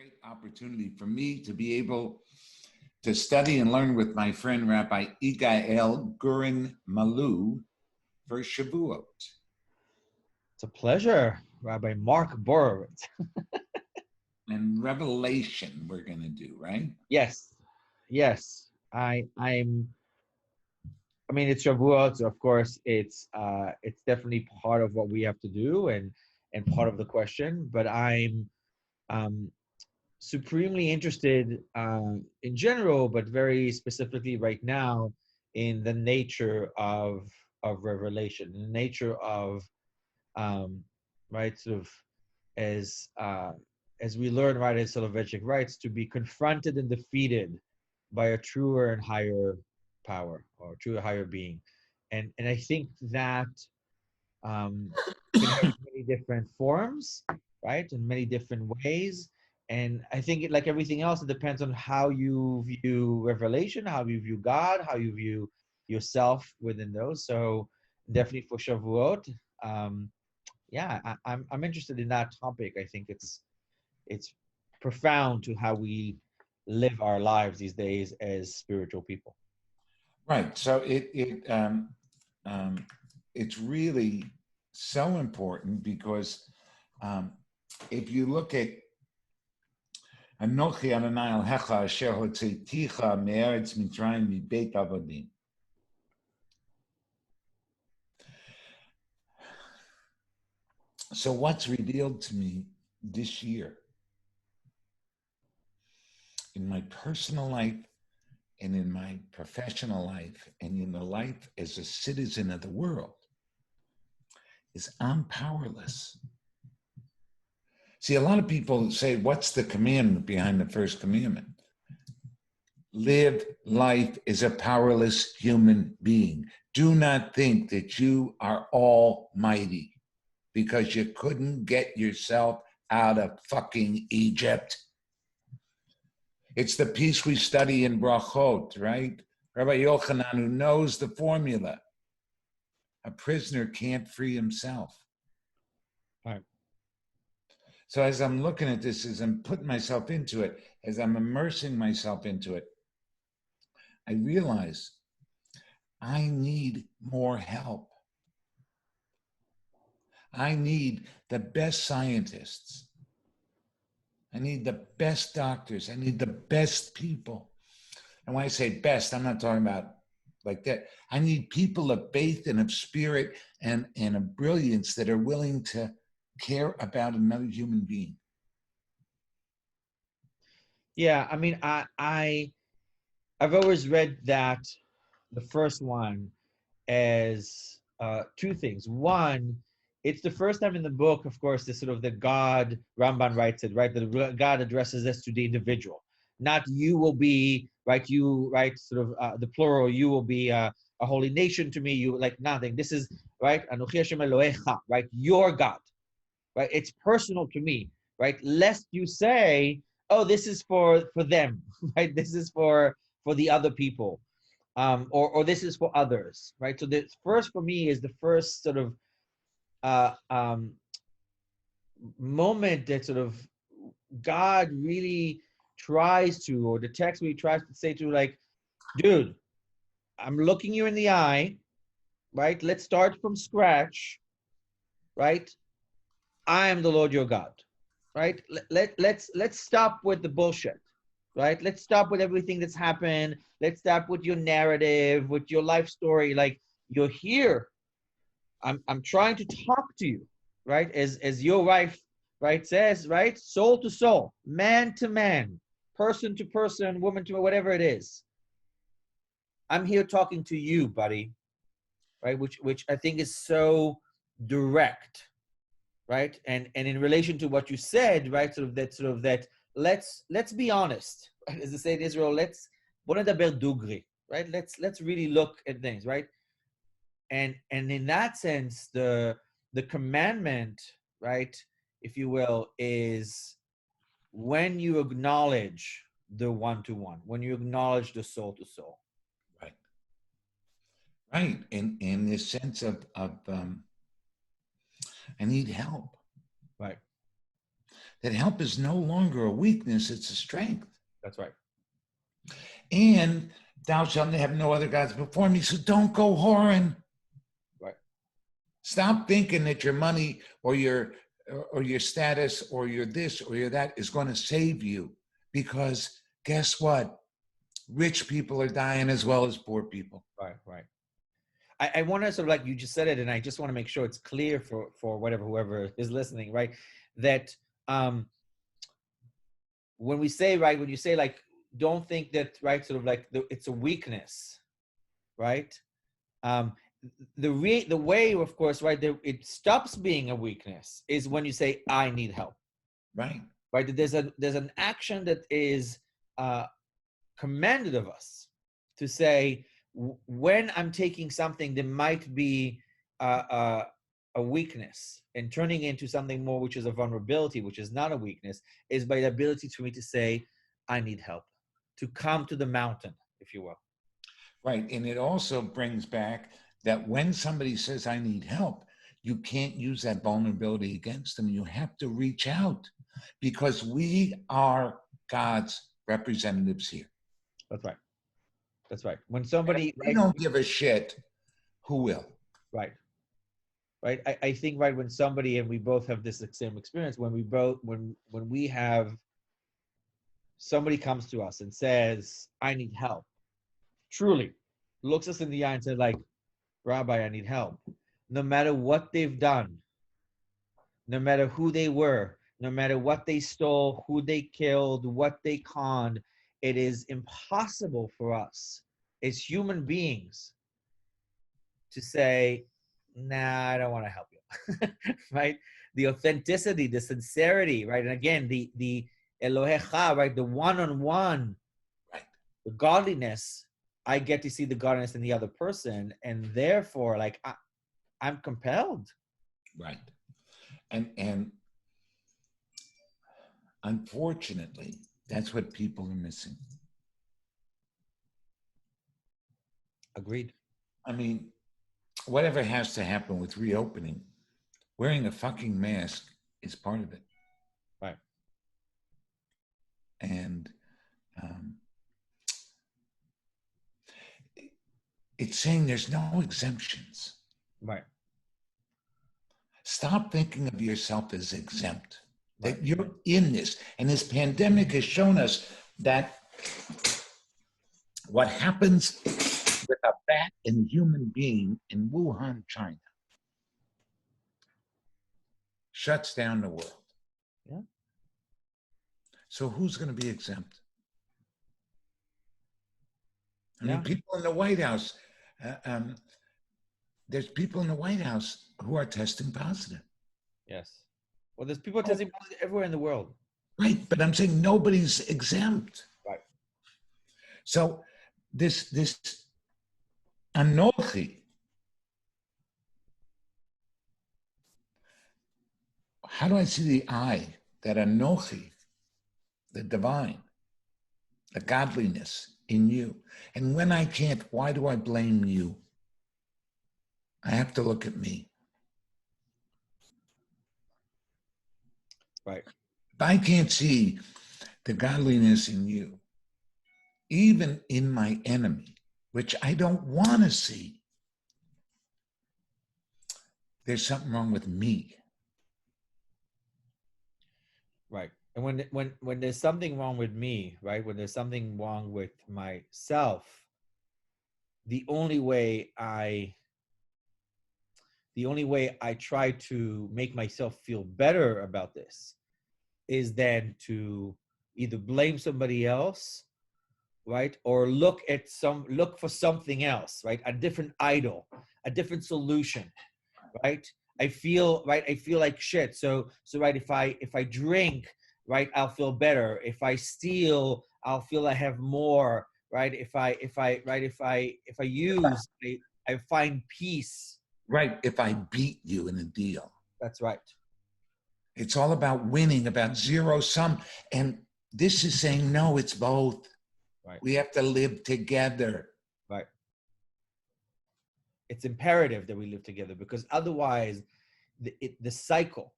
great opportunity for me to be able to study and learn with my friend Rabbi Igael Gurin Malous for Shavuot. It's a pleasure, Rabbi Mark Borovitz. And Revelation we're going to do, right? Yes. I mean, it's Shavuot, so of course it's definitely part of what we have to do and part of the question. But I'm supremely interested in general, but very specifically right now in the nature of revelation, the nature of right, sort of as we learn, right, as Soloveitchik writes, to be confronted and defeated by a truer and higher power or truer higher being, and I think that can have many different forms, right, in many different ways. And I think, like everything else, it depends on how you view revelation, how you view God, how you view yourself within those. So definitely for Shavuot, I'm interested in that topic. I think it's profound to how we live our lives these days as spiritual people. Right. So it's really so important because if you look at Anochi Adonai Elohecha Asher Hotzeiticha Me'eretz Mitzrayim Mibeit Avodim. So what's revealed to me this year in my personal life and in my professional life and in the life as a citizen of the world is I'm powerless. See, a lot of people say, what's the commandment behind the first commandment? Live life as a powerless human being. Do not think that you are almighty because you couldn't get yourself out of fucking Egypt. It's the piece we study in Brachot, right? Rabbi Yochanan, who knows the formula. A prisoner can't free himself. Right. So as I'm looking at this, as I'm putting myself into it, as I'm immersing myself into it, I realize I need more help. I need the best scientists. I need the best doctors. I need the best people. And when I say best, I'm not talking about like that. I need people of faith and of spirit and of brilliance that are willing to care about another human being. Yeah, I mean, I've always read that the first one as two things. One, it's the first time in the book, of course, the sort of the God, Ramban writes it, right? That God addresses this to the individual. Not you will be, right? You, right? Sort of the plural, you will be a holy nation to me. You like nothing. This is, right? Anochi Hashem Elohecha, right? Your God, right? It's personal to me, right? Lest you say, oh, this is for them, right? This is for the other people. Or this is for others, right? So the first for me is the first sort of moment that sort of God really tries to, or the text really tries to say to, like, dude, I'm looking you in the eye, right? Let's start from scratch, right? I am the Lord your God, right? Let's stop with the bullshit. Right? Let's stop with everything that's happened. Let's stop with your narrative, with your life story. Like, you're here. I'm trying to talk to you, right? As your wife, right, says, right? Soul to soul, man to man, person to person, woman to whatever it is. I'm here talking to you, buddy, right? Which I think is so direct, right? And in relation to what you said, right? Sort of that. Let's be honest, right? As they say in Israel, bוא נדבר דוגרי, right? Let's really look at things, right? And in that sense, the commandment, right, if you will, is when you acknowledge the one-to-one, when you acknowledge the soul-to-soul. Right. Right. In the sense of I need help. Right. that help is no longer a weakness, it's a strength. That's right. And thou shalt have no other gods before me. So don't go whoring. Right. Stop thinking that your money or your status or your this or your that is going to save you. Because guess what? Rich people are dying as well as poor people. Right, right. I want to sort of, like you just said it, and I just want to make sure it's clear for whoever is listening, right? That when we say, right, when you say, like, don't think that, right, sort of like it's a weakness, right? The way, of course, right, it stops being a weakness is when you say, I need help. Right. Right. There's an action that is commanded of us to say, when I'm taking something that might be a weakness and turning into something more, which is a vulnerability, which is not a weakness, is by the ability for me to say, I need help, to come to the mountain, if you will. Right. And it also brings back that when somebody says, I need help, you can't use that vulnerability against them. You have to reach out because we are God's representatives here. That's right. That's right. When somebody, we don't give a shit, who will? Right. Right. I think, right, when somebody, and we both have this same experience, when we have somebody comes to us and says, I need help, truly looks us in the eye and says, like, Rabbi, I need help. No matter what they've done, no matter who they were, no matter what they stole, who they killed, what they conned, it is impossible for us as human beings to say, nah, I don't want to help you. Right? The authenticity, the sincerity, right? And again, the Elohecha, right? The one-on-one, right? The godliness, I get to see the godliness in the other person, and therefore, like, I'm compelled. Right. And unfortunately, that's what people are missing. Agreed. I mean, whatever has to happen with reopening, wearing a fucking mask is part of it. Right. And it's saying there's no exemptions. Right. Stop thinking of yourself as exempt, Right. that you're in this. And this pandemic has shown us that what happens with a bat and human being in Wuhan, China, shuts down the world. Yeah. So who's going to be exempt? I mean, people in the White House, there's people in the White House who are testing positive. Yes. Well, there's people testing positive everywhere in the world. Right, but I'm saying nobody's exempt. Right. So this Anochi, how do I see the I, that Anochi, the divine, the godliness in you? And when I can't, why do I blame you? I have to look at me. Right. If I can't see the godliness in you, even in my enemy, which I don't want to see, there's something wrong with me. Right. And when there's something wrong with me, right? When there's something wrong with myself, the only way I try to make myself feel better about this is then to either blame somebody else, right? Or look for something else, right? A different idol, a different solution, right? I feel like shit. So right, if I drink, right, I'll feel better. If I steal, I'll feel I have more, right? If I use, I find peace. Right, if I beat you in a deal. That's right. It's all about winning, about zero sum. And this is saying, no, it's both. Right. We have to live together. Right. It's imperative that we live together, because otherwise the cycle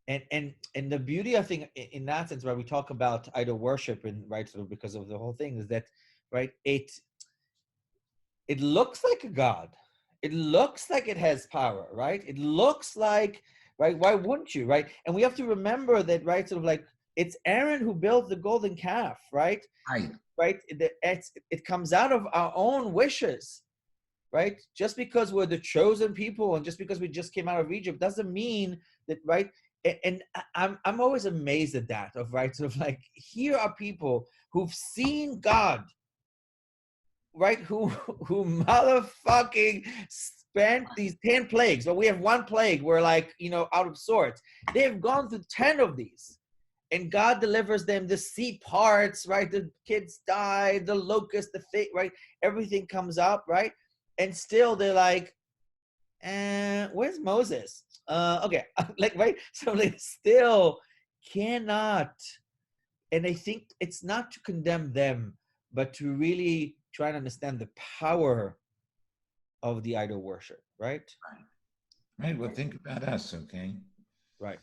And the beauty, I think, in that sense, right, we talk about idol worship, and right, sort of because of the whole thing, is that, right, it looks like a god, it looks like it has power, right, it looks like, right, why wouldn't you, right? And we have to remember that, right, sort of like, it's Aaron who built the golden calf, right? Right. Right, it comes out of our own wishes, right? Just because we're the chosen people and just because we just came out of Egypt doesn't mean that, right? And I'm always amazed at that, of, right, sort of like, here are people who've seen God, right? Who motherfucking spent these 10 plagues, but we have one plague, we're like, out of sorts. They've gone through 10 of these. And God delivers them, the sea parts, right? The kids die, the locust, the fate, right? Everything comes up, right? And still they're like, where's Moses? Okay, like, right? So they still cannot. And I think it's not to condemn them, but to really try to understand the power of the idol worship, right? Right. Well, think about us, okay? Right.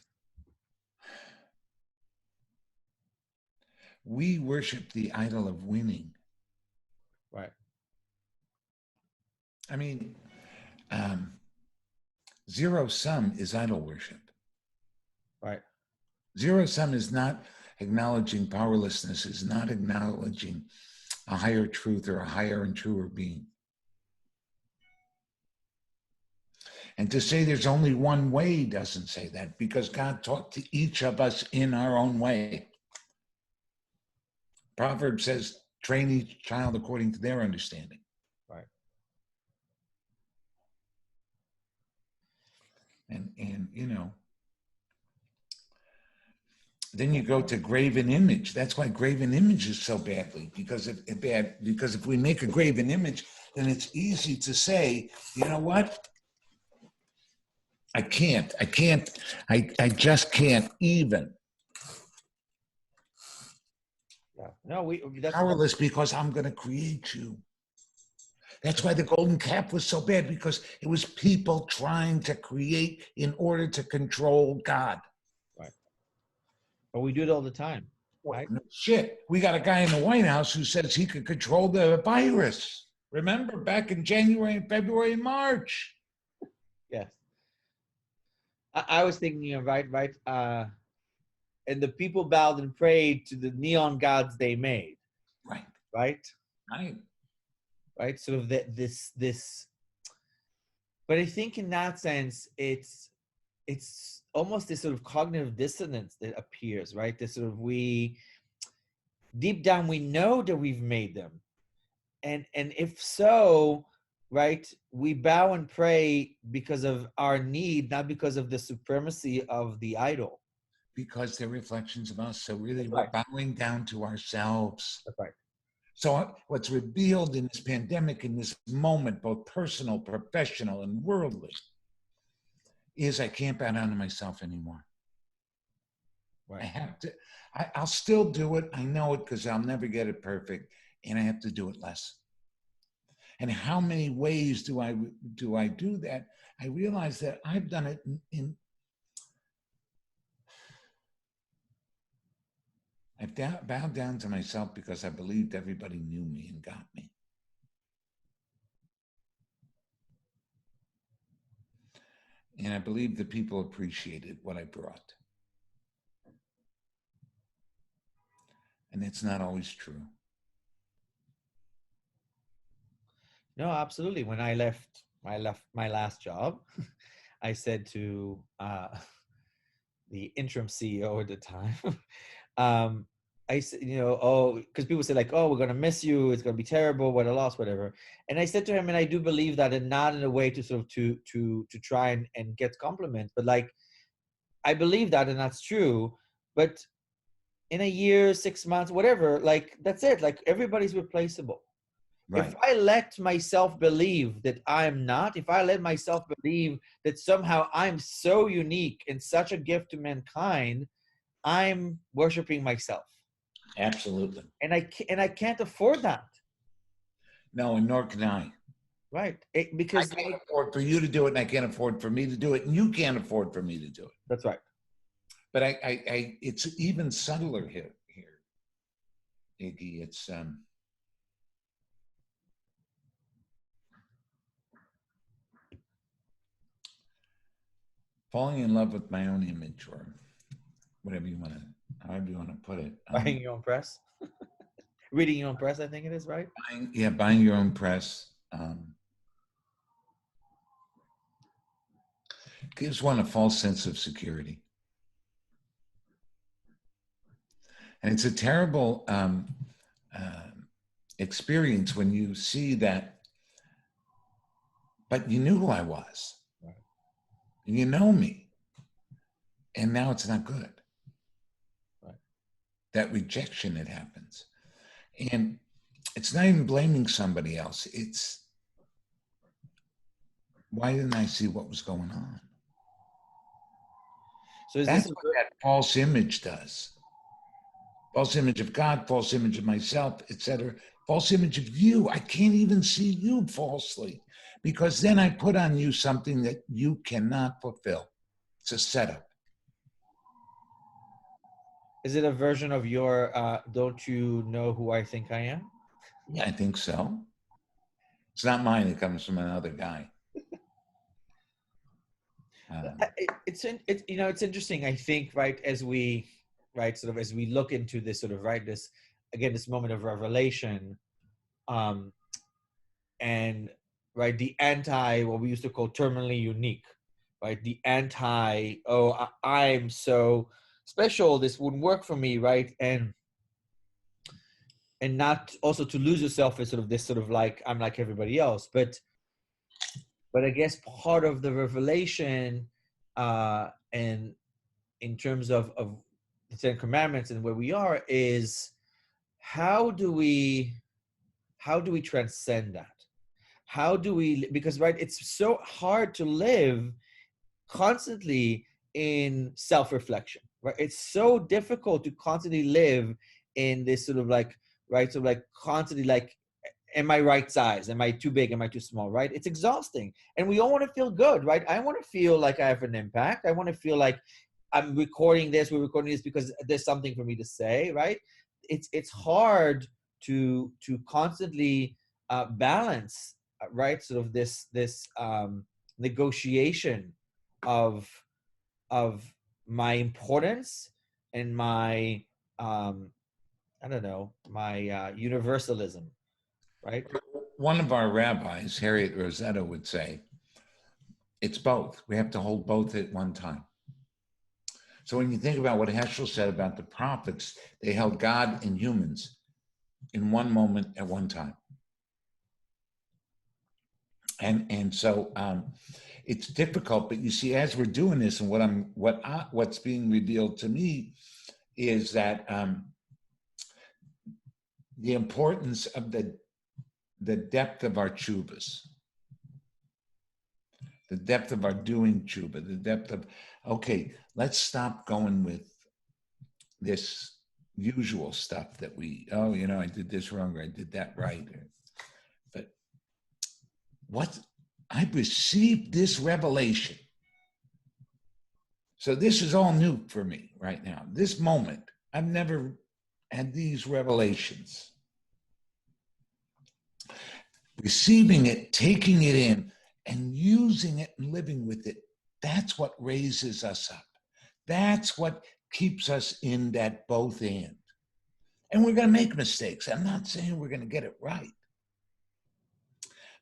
We worship the idol of winning. Right. I mean, zero sum is idol worship. Right. Zero sum is not acknowledging powerlessness, is not acknowledging a higher truth or a higher and truer being. And to say there's only one way doesn't say that, because God taught to each of us in our own way. Proverbs says, train each child according to their understanding. Right. And then you go to graven image. That's why graven image is so badly, because if we make a graven image, then it's easy to say, you know what? I just can't even. Yeah. No, that's Powerless because I'm going to create you. That's why the golden calf was so bad, because it was people trying to create in order to control God. right. But we do it all the time. Right? No shit. We got a guy in the White House who says he could control the virus. Remember back in January and February and March? Yes. I was thinking of, right. And the people bowed and prayed to the neon gods they made. Right. Right. Right. Right. Sort of this. But I think in that sense, it's almost this sort of cognitive dissonance that appears, right? This sort of, we deep down we know that we've made them, and if so, right, we bow and pray because of our need, not because of the supremacy of the idol. Because they're reflections of us. So really, That's we're right. bowing down to ourselves. That's right. So what's revealed in this pandemic, in this moment, both personal, professional, and worldly, is I can't bow down to myself anymore. Right. I have to. I'll still do it. I know it, because I'll never get it perfect, and I have to do it less. And how many ways do I do that? I realize that I've done it in I've bowed down to myself because I believed everybody knew me and got me. And I believed that people appreciated what I brought. And it's not always true. No, absolutely. When I left my last job, I said to the interim CEO at the time, I said, because people say like, oh, we're going to miss you, it's going to be terrible, what a loss, whatever. And I said to him, and I do believe that, and not in a way to sort of to try and get compliments, but like, I believe that, and that's true. But in a year, 6 months, whatever, like, that's it. Like, everybody's replaceable. Right. If I let myself believe that I'm not, if I let myself believe that somehow I'm so unique and such a gift to mankind, I'm worshiping myself. Absolutely. And I can't afford that. No, and nor can I. Right. Because I can't afford for you to do it, and I can't afford for me to do it, and you can't afford for me to do it. That's right. But it's even subtler here, Iggy. It's falling in love with my own image, or whatever you want to, however you want to put it. Buying your own press, reading your own press. I think it is, right. Buying your own press gives one a false sense of security, and it's a terrible experience when you see that. But you knew who I was. Right. You know me. And now it's not good. Right. That rejection that happens. And it's not even blaming somebody else. It's, why didn't I see what was going on? So that's what that false image does. False image of God, false image of myself, etc. False image of you. I can't even see you falsely, because then I put on you something that you cannot fulfill. It's a setup. Is it a version of your don't you know who I think I am? Yeah, I think so. It's not mine. It comes from another guy. It's interesting. I think, right, as we look into this sort of, right, this moment of revelation, and right, the anti, what we used to call terminally unique, right, the anti, oh, I'm so special, this wouldn't work for me, right, and not also to lose yourself as sort of this sort of like, I'm like everybody else, but I guess part of the revelation, and in terms of the Ten Commandments and where we are, is how do we transcend that? How do we, because right, it's so hard to live constantly in self-reflection, right? It's so difficult to constantly live in this sort of like, right, sort of like constantly like, am I right size? Am I too big? Am I too small? Right? It's exhausting. And we all want to feel good, right? I want to feel like I have an impact. I want to feel like I'm recording this, we're recording this because there's something for me to say, right? It's hard to constantly balance, right? Sort of this negotiation of my importance and my I don't know, my universalism, right? One of our rabbis, Harriet Rosetta, would say, it's both. We have to hold both at one time. So when you think about what Heschel said about the prophets, they held God and humans in one moment at one time. And so it's difficult, but you see, as we're doing this, and what's being revealed to me is that the importance of the depth of our tshuvas, the depth of our doing tshuva, the depth of, okay, let's stop going with this usual stuff that I did this wrong, or I did that right. But I've received this revelation. So this is all new for me right now. This moment, I've never had these revelations. Receiving it, taking it in, and using it and living with it, that's what raises us up. That's what keeps us in that both and. And we're going to make mistakes. I'm not saying we're going to get it right.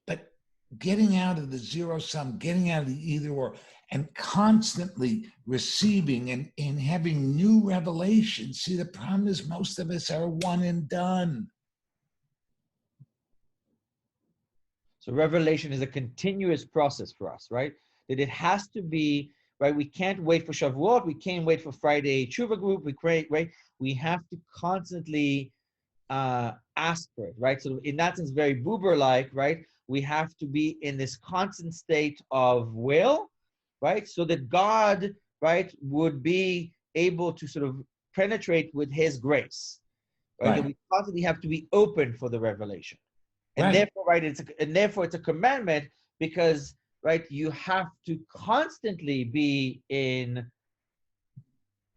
But getting out of the zero sum, getting out of the either or, and constantly receiving and having new revelations. See, the problem is most of us are one and done. So revelation is a continuous process for us, right? That it has to be, right? We can't wait for Shavuot. We can't wait for Friday Tshuva group. We have to constantly ask for it, right? So in that sense, very Buber-like, right? We have to be in this constant state of will, right? So that God, right, would be able to sort of penetrate with his grace, right? That we constantly have to be open for the revelation. And therefore, right, it's a commandment because, right, you have to constantly be in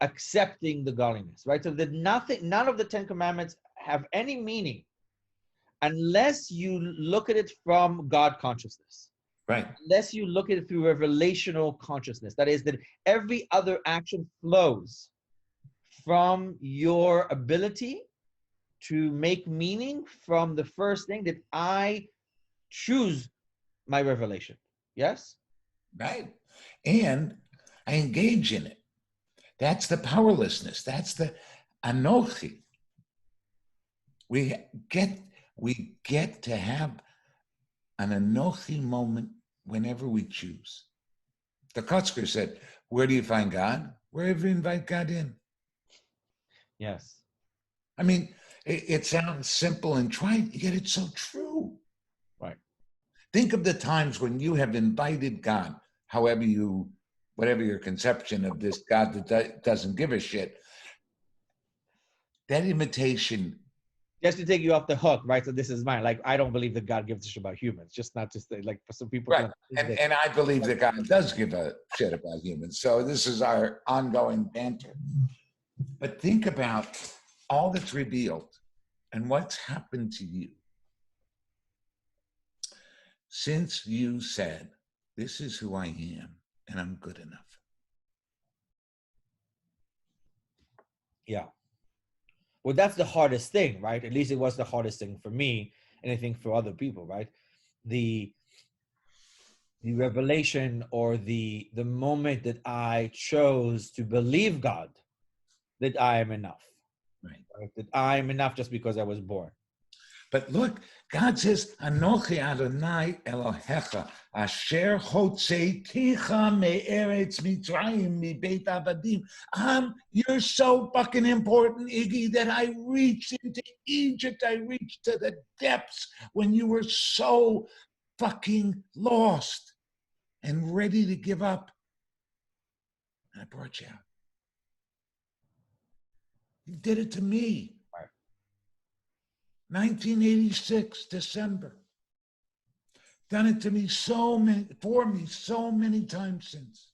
accepting the godliness, right? So that none of the Ten Commandments have any meaning unless you look at it from God consciousness. Right. Unless you look at it through revelational consciousness. That is, that every other action flows from your ability to make meaning from the first thing that I choose my revelation. Yes? Right. And I engage in it. That's the powerlessness. That's the anochi. We get to have an anochi moment whenever we choose. The Kotzker said, where do you find God? Wherever you invite God in. Yes. I mean, it sounds simple and trite, yet it's so true. Right. Think of the times when you have invited God, whatever your conception of this God that doesn't give a shit. That invitation. Just to take you off the hook, right? So this is mine. Like, I don't believe that God gives a shit about humans. Just not just like for some people. Right. And I believe that God does give a shit about humans. So this is our ongoing banter. But think about all that's revealed and what's happened to you since you said, this is who I am and I'm good enough. Yeah. Well, that's the hardest thing, right? At least it was the hardest thing for me, and I think for other people, right? The revelation or the moment that I chose to believe God that I am enough. Right? That I am enough just because I was born. But look, God says, Anochi Adonai Elohecha, Asher Hotzeiticha me'eretz Mitzrayim mi Beit Avadim. You're so fucking important, Iggy, that I reached into Egypt. I reached to the depths when you were so fucking lost and ready to give up. And I brought you out. You did it to me. 1986, December. Done it to me so many times since.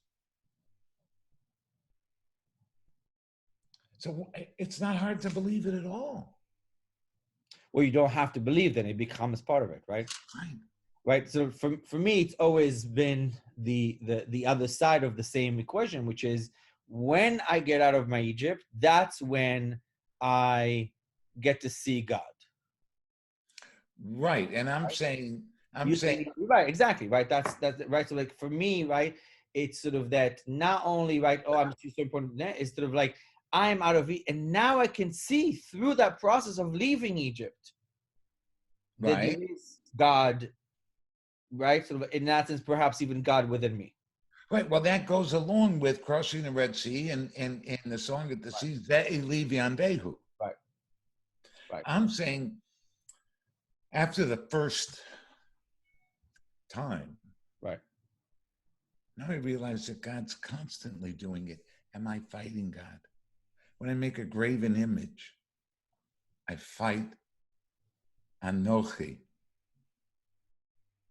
So it's not hard to believe it at all. Well, you don't have to believe, then it becomes part of it, right? Right. So for me, it's always been the other side of the same equation, which is when I get out of my Egypt, that's when I get to see God. Right. And I'm saying right, exactly, right. That's right. So like for me, right, it's sort of that not only right, oh, I'm so important, it's sort of like I'm out of it, and now I can see through that process of leaving Egypt that there is God, right? Sort of in that sense, perhaps even God within me. Right. Well, that goes along with crossing the Red Sea and the song of the sea, Ve'i Levi Behu. Right. Right. I'm saying after the first time, right, now I realize that God's constantly doing it. Am I fighting God? When I make a graven image, I fight Anochi.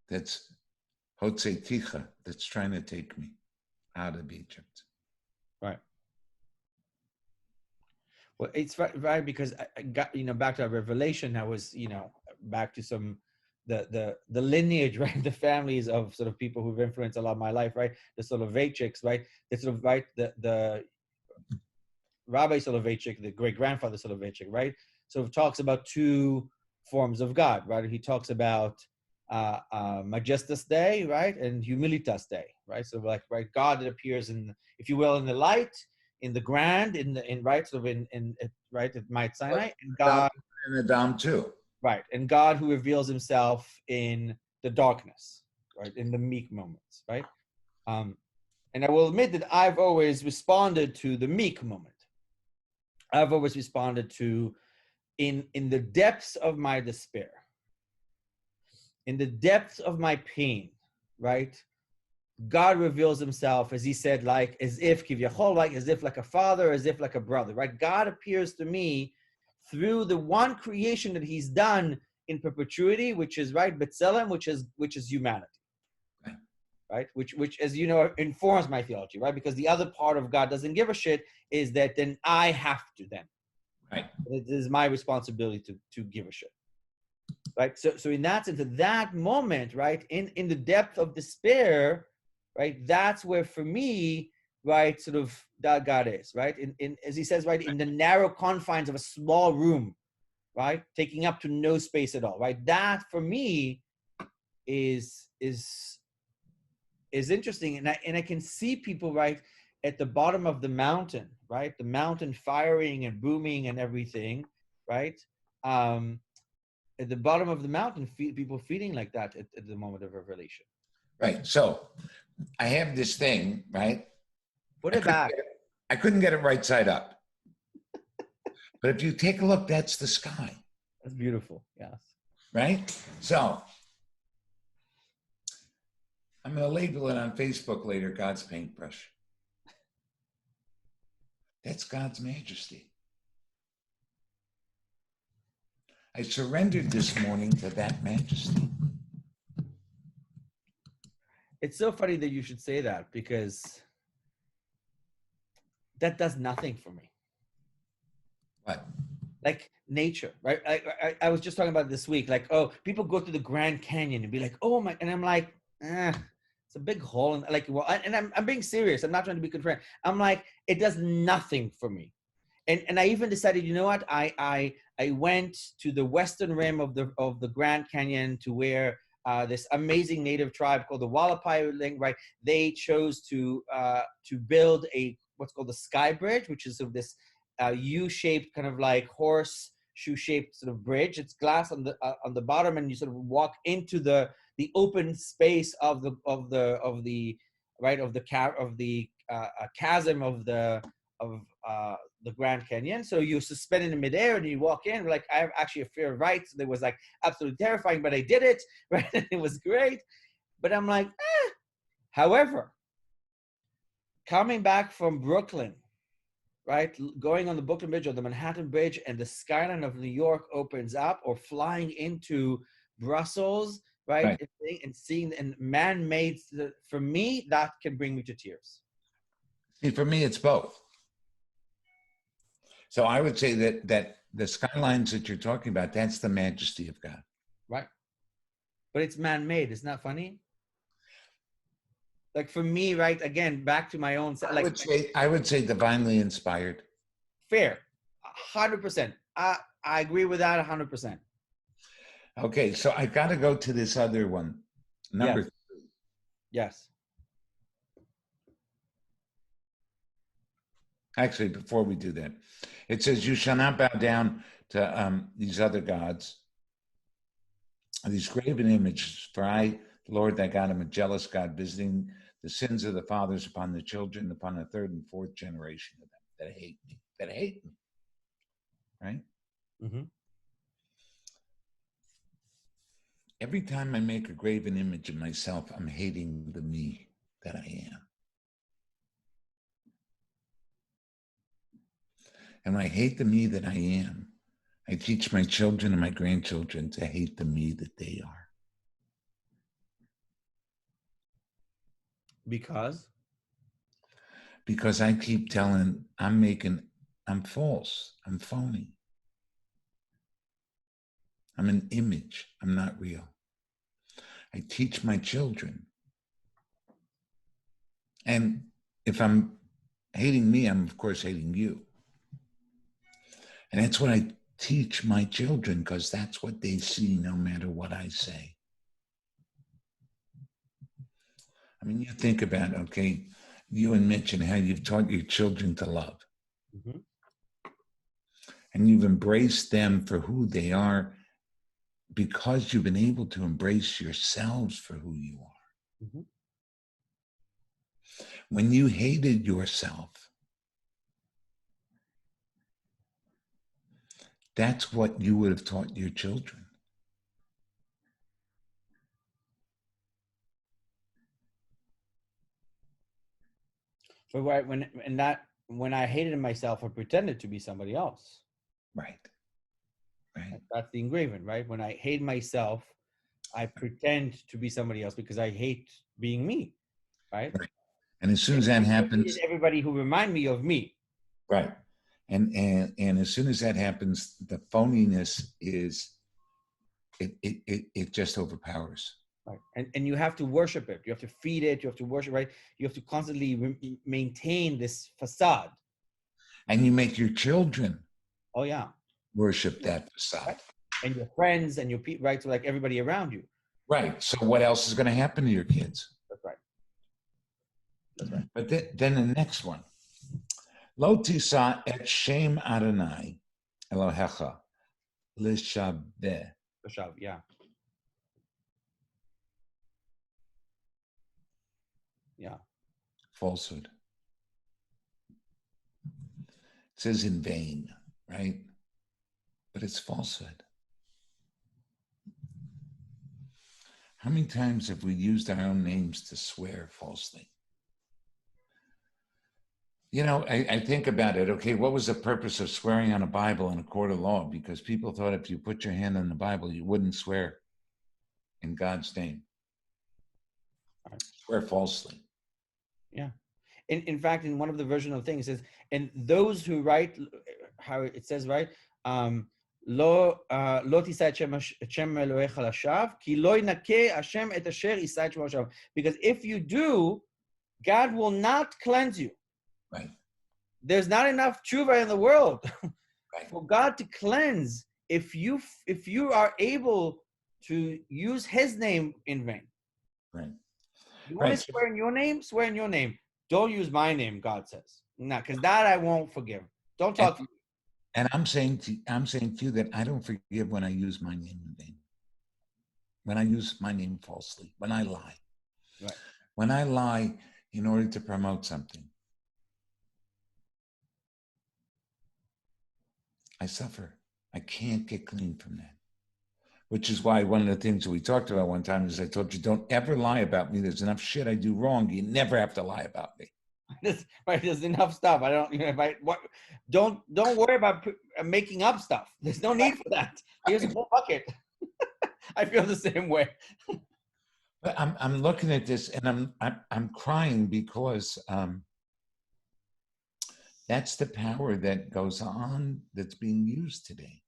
That's Hotzeiticha, that's trying to take me out of Egypt. Right. Well, it's right because I got back to our revelation. I was back to some the lineage, right? The families of sort of people who've influenced a lot of my life, right? The Soloveitchiks, right? It's sort of right the Rabbi Soloveitchik, the great grandfather Soloveitchik, right? So it talks about two forms of God, right? He talks about Majestas Dei, right, and Humilitas Dei, right? So like, right, God that appears in, if you will, in the light, in the grand, in right, sort of in right at Mount Sinai, and God in the Dom too, right, and God who reveals Himself in the darkness, right, in the meek moments, right. And I will admit that I've always responded to the meek moment. I've always responded to in the depths of my despair, in the depths of my pain, right? God reveals Himself, as He said, like as if kiviyachol, like as if like a father, as if like a brother, right? God appears to me through the one creation that He's done in perpetuity, which is right, B'Tselem, which is humanity. Right. right? Which, as you know, informs my theology, right? Because the other part of God doesn't give a shit is that then I have to then. Right. It is my responsibility to give a shit. Right. So in that sense, at that moment, right, in the depth of despair, right, that's where for me, right, sort of that God is, right? In as he says, right, in the narrow confines of a small room, right, taking up to no space at all, right? That for me is interesting. And I can see people, right, at the bottom of the mountain, right? The mountain firing and booming and everything, right? At the bottom of the mountain, people feeling like that at the moment of revelation. Right. So I have this thing, right? Put it back. I couldn't get it right side up. But if you take a look, that's the sky. That's beautiful. Yes. Right? So I'm going to label it on Facebook later, God's paintbrush. That's God's majesty. I surrendered this morning to that majesty. It's so funny that you should say that, because that does nothing for me. What? Like nature, right? I was just talking about it this week. Like, oh, people go to the Grand Canyon and be like, oh my, and I'm like, it's a big hole. And like, well, and I'm being serious. I'm not trying to be contrarian. I'm like, it does nothing for me. And I even decided, you know what? I went to the western rim of the Grand Canyon, to where this amazing native tribe called the Wallapai, right? They chose to build what's called the Sky Bridge, which is of this U-shaped kind of like horseshoe-shaped sort of bridge. It's glass on the bottom, and you sort of walk into the open space of the chasm of the Grand Canyon. So you're suspended in midair and you walk in. Like, I have actually a fear of heights. That was like absolutely terrifying, but I did it, right? It was great. But I'm like, However, coming back from Brooklyn, right, going on the Brooklyn Bridge or the Manhattan Bridge, and the skyline of New York opens up, or flying into Brussels, right. And seeing and man-made, for me, that can bring me to tears. See, for me, it's both. So I would say that the skylines that you're talking about, that's the majesty of God. Right. But it's man-made. Isn't that funny? Like, for me, right, again, back to my own, like, I would say divinely inspired. Fair. 100%. I agree with that 100%. Okay, so I got to go to this other one. Number 3. Yes. Actually, before we do that, it says, you shall not bow down to these other gods, these graven images, for I, the Lord thy God, am a jealous God, visiting the sins of the fathers upon the children, upon the 3rd and 4th generation of them that hate me. Right? Mm-hmm. Every time I make a graven image of myself, I'm hating the me that I am. And when I hate the me that I am, I teach my children and my grandchildren to hate the me that they are. Because I keep telling, I'm false, I'm phony. I'm an image, I'm not real. I teach my children. And if I'm hating me, I'm of course hating you. And that's what I teach my children, because that's what they see no matter what I say. I mean, you think about, okay, you and Mitch, and how you've taught your children to love. Mm-hmm. And you've embraced them for who they are, because you've been able to embrace yourselves for who you are. Mm-hmm. When you hated yourself, that's what you would have taught your children. But when I hated myself, I pretended to be somebody else. Right. That's the engraving, right? When I hate myself, I pretend to be somebody else because I hate being me, right? Right. And as soon as that I happens, hate everybody who remind me of me. right. And as soon as that happens, the phoniness is it just overpowers. Right. And you have to worship it. You have to feed it. You have to worship, right? You have to constantly maintain this facade. And you make your children Oh, yeah. worship that facade. Right? And your friends and your people, right? So like everybody around you. Right. So what else is going to happen to your kids? That's right. That's right. But then the next one. Lo tisa et shem Adonai Elohecha l'shabeh. Yeah. Yeah. Falsehood. It says in vain, right? But it's falsehood. How many times have we used our own names to swear falsely? You know, I think about it. Okay, what was the purpose of swearing on a Bible in a court of law? Because people thought if you put your hand on the Bible, you wouldn't swear in God's name. Right. Swear falsely. Yeah. In fact, in one of the version of things, it says, and those who write, how it says, right? Lo tisa et Hashem Elohecha lashav, ki lo ynakeh Hashem et asher yisa et shemo lashav. Because if you do, God will not cleanse you. Right. There's not enough tshuva in the world Right. for God to cleanse if you are able to use His name in vain. Right. You want Right. to swear in your name? Swear in your name. Don't use my name, God says. No, because that I won't forgive. Don't talk to me. And I'm saying to you that I don't forgive when I use my name in vain. When I use my name falsely. When I lie. Right. When I lie in order to promote something. I suffer. I can't get clean from that. Which is why one of the things that we talked about one time is I told you, don't ever lie about me. There's enough shit I do wrong. You never have to lie about me. Right, there's enough stuff. I don't, don't worry about making up stuff. There's no need for that. Here's a whole bucket. I feel the same way. But I'm looking at this and I'm crying because that's the power that goes on that's being used today.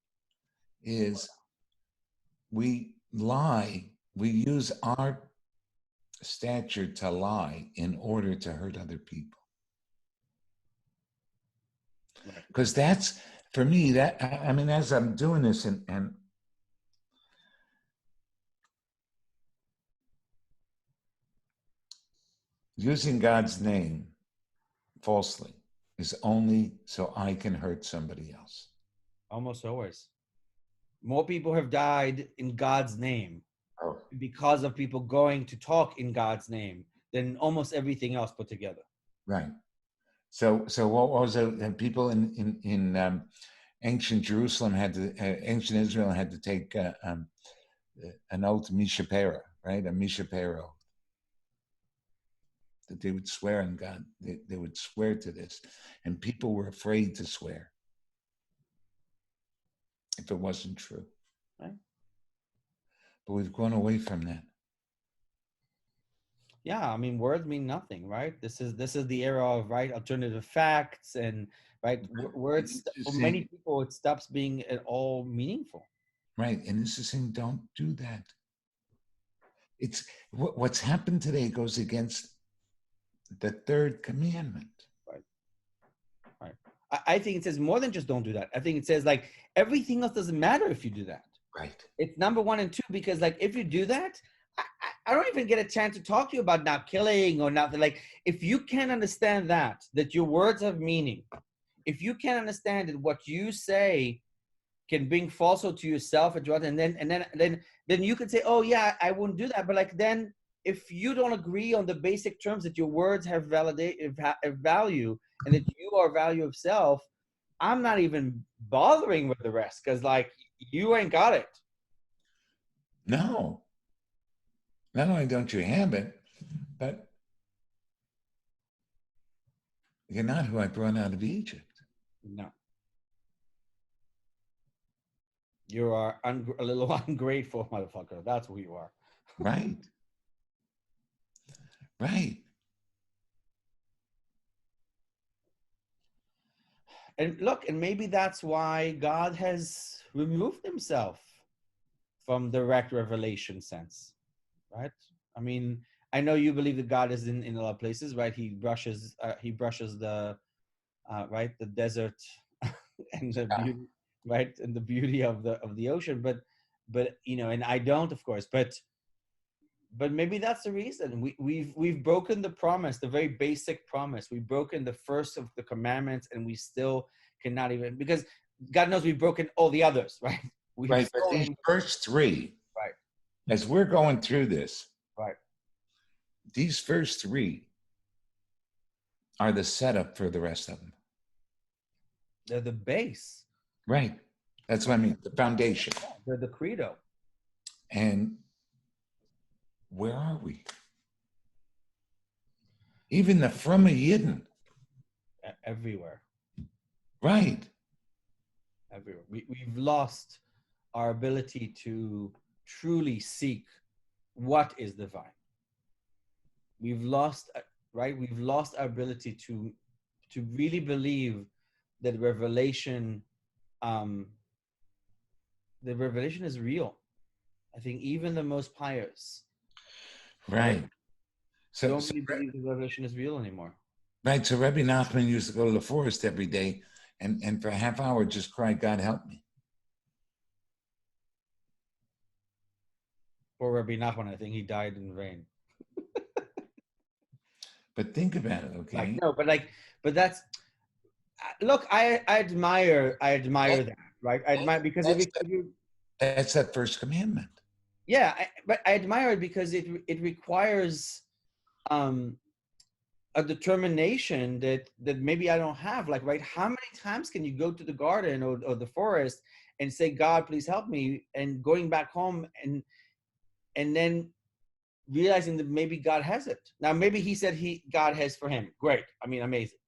Is we lie, we use our stature to lie in order to hurt other people. Because that's, for me, that, I mean, as I'm doing this and using God's name falsely is only so I can hurt somebody else. Almost always. More people have died in God's name because of people going to talk in God's name than almost everything else put together. Right. So what was it? And people in ancient Jerusalem ancient Israel had to take an oath, mishapera, right? A mishapera oath. That they would swear on God. They would swear to this. And people were afraid to swear if it wasn't true. Right. But we've gone away from that. Yeah, I mean, words mean nothing, right? This is the era of, right, alternative facts and, right, words, for many people, it stops being at all meaningful. Right, and this is saying, don't do that. It's what's happened today goes against the third commandment. Right. I think it says more than just don't do that. I think it says, like, everything else doesn't matter if you do that. Right. It's number 1 and 2, because, like, if you do that, I don't even get a chance to talk to you about not killing or nothing. Like, if you can't understand that your words have meaning, if you can't understand that what you say can bring falsehood to yourself and to others, and then you could say, oh yeah, I wouldn't do that. But like, then if you don't agree on the basic terms that your words have value and that you are value of self, I'm not even bothering with the rest, because like, you ain't got it. No. Not only don't you have it, but you're not who I brought out of Egypt. No. You are a little ungrateful motherfucker. That's who you are. Right. Right. And look, and maybe that's why God has removed himself from direct revelation sense, right? I mean, I know you believe that God is in a lot of places, right? He brushes the right, the desert and the Yeah. beauty, right, and the beauty of the ocean. But you know, and I don't, of course, but maybe that's the reason we've broken the promise, the very basic promise. We've broken the first of the commandments, and we still cannot even, because God knows we've broken all the others, right? We've Right. But these stolen, first three, right, as we're going through this, right. these first three are the setup for the rest of them. They're the base. Right. That's what I mean. The foundation. They're the credo. And where are we? Even the Fromme Yidden. Everywhere. Right. Everywhere. We've lost our ability to truly seek what is divine. We've lost, right? We've lost our ability to really believe that revelation, the revelation is real. I think even the most pious, Right. don't really believe the revelation is real anymore. Right. So Rabbi Nachman used to go to the forest every day and for a half hour just cry, God help me. Poor Rabbi Nachman, I think he died in vain. But think about it, okay? Like, no, but that's, look, I admire that, right? I admire, because that's that first commandment. Yeah, but I admire it because it requires a determination that maybe I don't have. Like, right, how many times can you go to the garden or the forest and say, God, please help me, and going back home and then realizing that maybe God has it. Now, maybe he said God has for him. Great. I mean, amazing.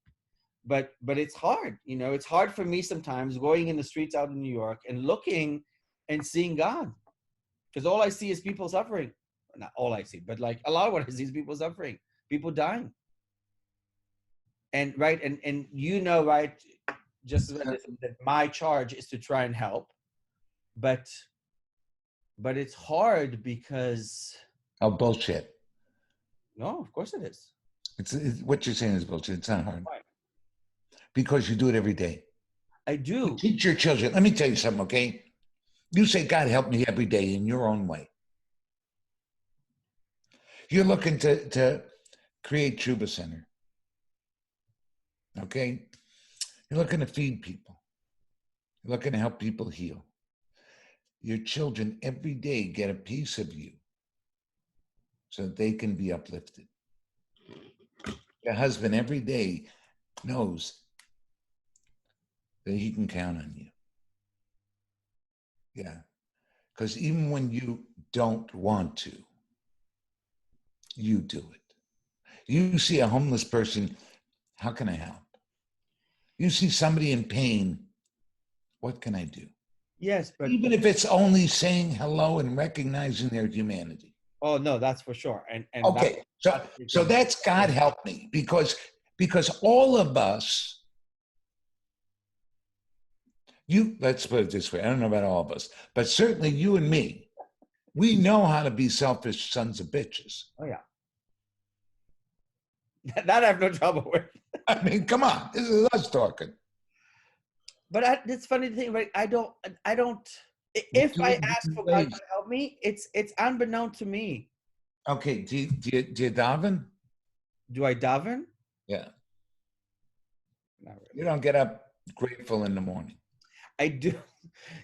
But it's hard. You know, it's hard for me sometimes going in the streets out in New York and looking and seeing God. Because all I see is people suffering. Not all I see, but like a lot of what I see is people suffering, people dying. And right, and you know, right, just that my charge is to try and help. But it's hard because, Oh, bullshit. no, of course it is. It's what you're saying is bullshit. It's not hard. Right. Because you do it every day. I do. You teach your children. Let me tell you something, okay? You say, God help me every day in your own way. You're looking to create T'Shuvah Center. Okay? You're looking to feed people. You're looking to help people heal. Your children every day get a piece of you so that they can be uplifted. Your husband every day knows that he can count on you. Yeah. Because even when you don't want to, you do it. You see a homeless person, how can I help? You see somebody in pain, what can I do? Yes, but even if it's only saying hello and recognizing their humanity. Oh no, that's for sure. And okay, so that's God help me, because all of us, let's put it this way, I don't know about all of us, but certainly you and me, we know how to be selfish sons of bitches. Oh yeah. That I have no trouble with. I mean, come on, this is us talking. But it's funny to think, right? I don't. If I ask for God to help me, it's unbeknown to me. Okay, do you daven? Do I daven? Yeah. Not really. You don't get up grateful in the morning. I do.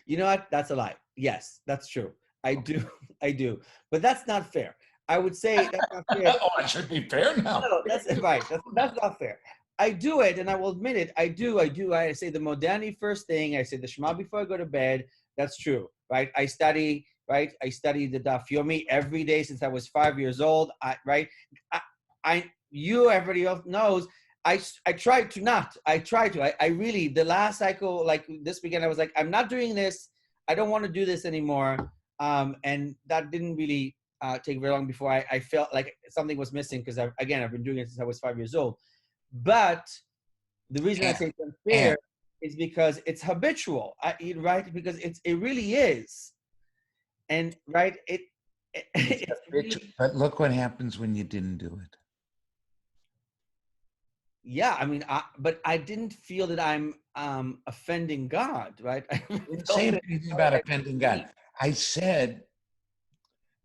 You know what? That's a lie. Yes, that's true. I do. I do. But that's not fair. I would say that's not fair. Oh, it should be fair now. No, that's right. That's not fair. I do it, and I will admit it. I do. I say the Modani first thing. I say the Shema before I go to bed. That's true, right? I study, right? I study the Daf Yomi every day since I was 5 years old. Everybody else knows. I try to not. I try to. I really, the last cycle, like this weekend, I was like, I'm not doing this. I don't want to do this anymore. And that didn't really take very long before I felt like something was missing, because I've been doing it since I was 5 years old. But the reason I say it's unfair is because it's habitual, right? Because it really is, and right, it's really, but look what happens when you didn't do it. yeah. I mean, but I didn't feel that I'm offending God, right? I didn't say anything about offending God. I said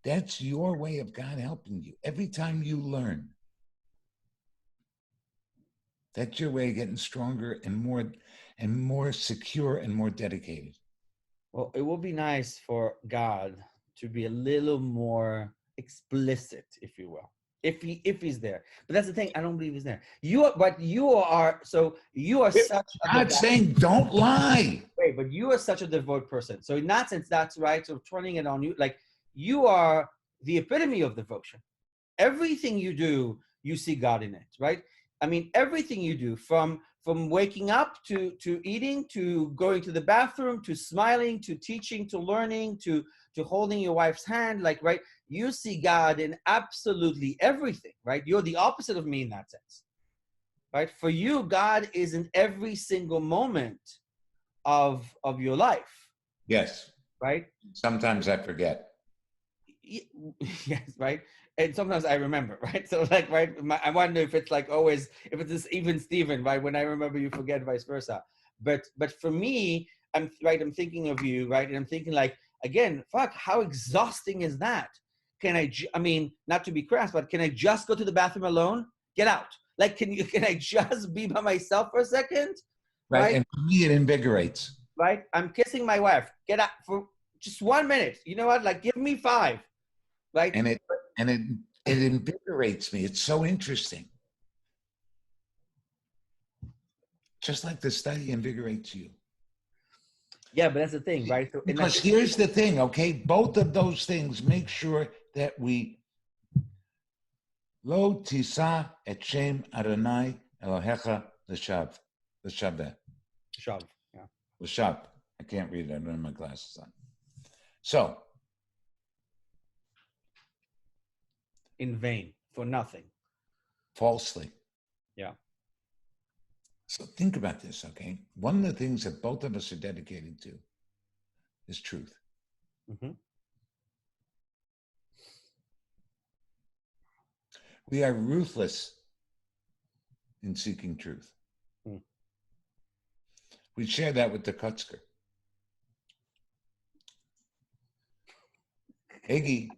that's your way of God helping you. Every time you learn, that's your way of getting stronger and more secure and more dedicated. Well, it would be nice for God to be a little more explicit, if you will, if he's there. But that's the thing, I don't believe he's there. You are such a God's saying, don't lie. Wait, but you are such a devout person. So in that sense, that's right. So turning it on you, like, you are the epitome of devotion. Everything you do, you see God in it, right? I mean, everything you do, from waking up to eating, to going to the bathroom, to smiling, to teaching, to learning, to holding your wife's hand, like, right? You see God in absolutely everything, right? You're the opposite of me in that sense, right? For you, God is in every single moment of your life. Yes. Right? Sometimes I forget. Yes, right? And sometimes I remember, right? So, like, right, I wonder if it's like always, if it's this even Steven, right? When I remember, you forget, vice versa. But for me, I'm thinking of you, right? And I'm thinking, like, again, fuck, how exhausting is that? I mean, not to be crass, but can I just go to the bathroom alone? Get out. Like, can I just be by myself for a second? Right. And for me, it invigorates. Right? I'm kissing my wife. Get out for just 1 minute. You know what? Like, give me 5. Right? And it invigorates me. It's so interesting. Just like the study invigorates you. Yeah, but that's the thing, right? So, because here's the thing, okay? Both of those things make sure that we Lo tisa et shem Adonai Elohecha l'shav. L'shaveh. Shav, yeah. L'shav. I can't read it. I don't have my glasses on. So. In vain, for nothing. Falsely. Yeah. So think about this, okay? One of the things that both of us are dedicated to is truth. Mm-hmm. We are ruthless in seeking truth. Mm. We share that with the Kutzker. Iggy,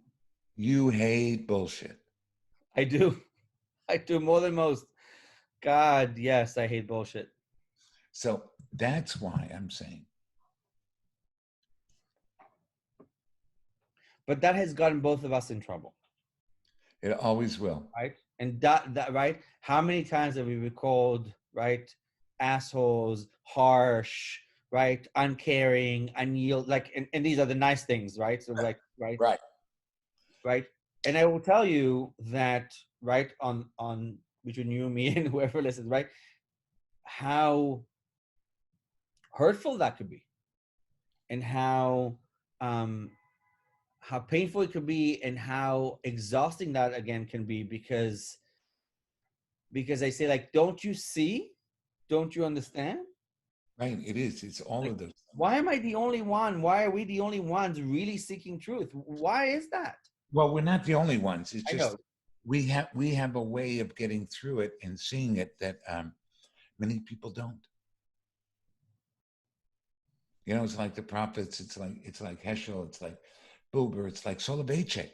you hate bullshit. I do. I do more than most. God, yes, I hate bullshit. So that's why I'm saying. But that has gotten both of us in trouble. It always will. Right? And that right? How many times have we been called, right, assholes, harsh, right, uncaring, unyield, like, and these are the nice things, right? So, like, right? Right. Right. And I will tell you that, right, on between you and me and whoever listens, right, how hurtful that could be, and how painful it could be, and how exhausting that again can be, because I say, like, don't you see? Don't you understand? Right, it is. It's all like, of those. Why am I the only one? Why are we the only ones really seeking truth? Why is that? Well, we're not the only ones. It's just I know. we have a way of getting through it and seeing it that many people don't. You know, it's like the prophets. It's like Heschel. It's like Buber. It's like Soloveitchik.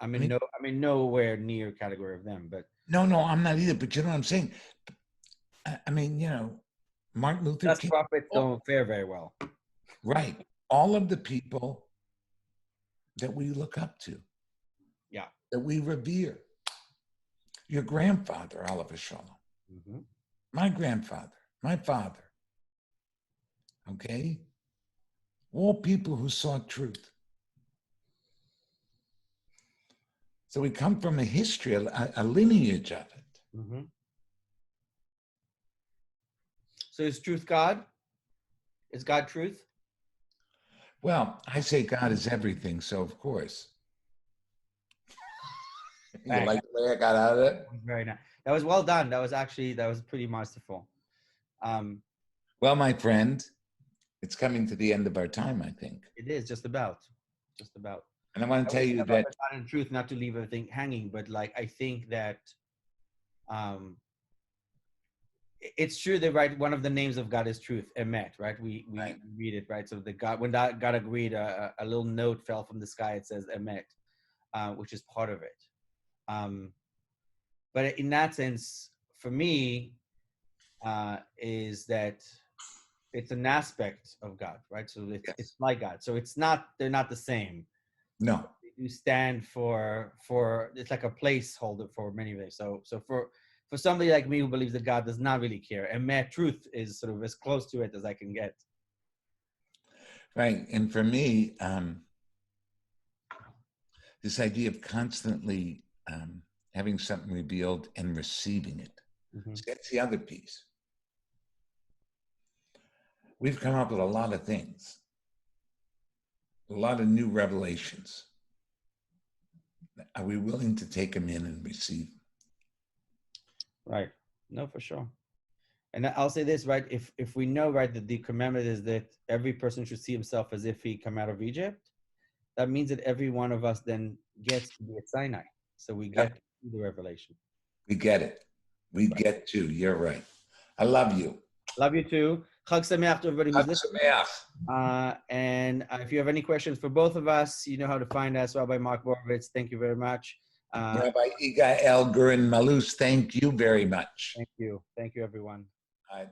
I'm in nowhere near category of them, but no, I'm not either. But you know what I'm saying? I mean, you know, Martin Luther King. Prophets don't fare very well. Right. All of the people that we look up to. Yeah. That we revere. Your grandfather, Oliver Shalom. Mm-hmm. My grandfather, my father. Okay? All people who sought truth. So we come from a history, a lineage of it. Mm-hmm. So is truth God? Is God truth? Well, I say God is everything, so of course. You Right. like the way I got out of it? Very nice. That was well done. That was pretty masterful. Well, my friend, it's coming to the end of our time, I think. It is just about. And I want I to tell was you about that, the God and truth, not to leave everything hanging, but like I think that it's true that right one of the names of God is truth, emet, right? We right, read it right. So the God when that God agreed, a little note fell from the sky. It says emet, which is part of it. But in that sense, for me, is that it's an aspect of God, right? So it's yes, like God. So it's not they're not the same. no, They do stand for it's like a placeholder for many of them. So for somebody like me who believes that God does not really care, and my truth is sort of as close to it as I can get. right. And for me, this idea of constantly having something revealed and receiving it. Mm-hmm. So that's the other piece. We've come up with a lot of things, a lot of new revelations. Are we willing to take them in and receive them? Right. No, for sure. And I'll say this, right? If we know, right, that the commandment is that every person should see himself as if he come out of Egypt, that means that every one of us then gets to be at Sinai. So we get the revelation. We get it. We get to. You're right. I love you. Love you too. Chag Sameach to everybody who's Chag listening. Sameach. And if you have any questions for both of us, you know how to find us. Rabbi Mark Borovitz, thank you very much. Rabbi Igael Gurin Malous, thank you very much. Thank you. Thank you, everyone. All right.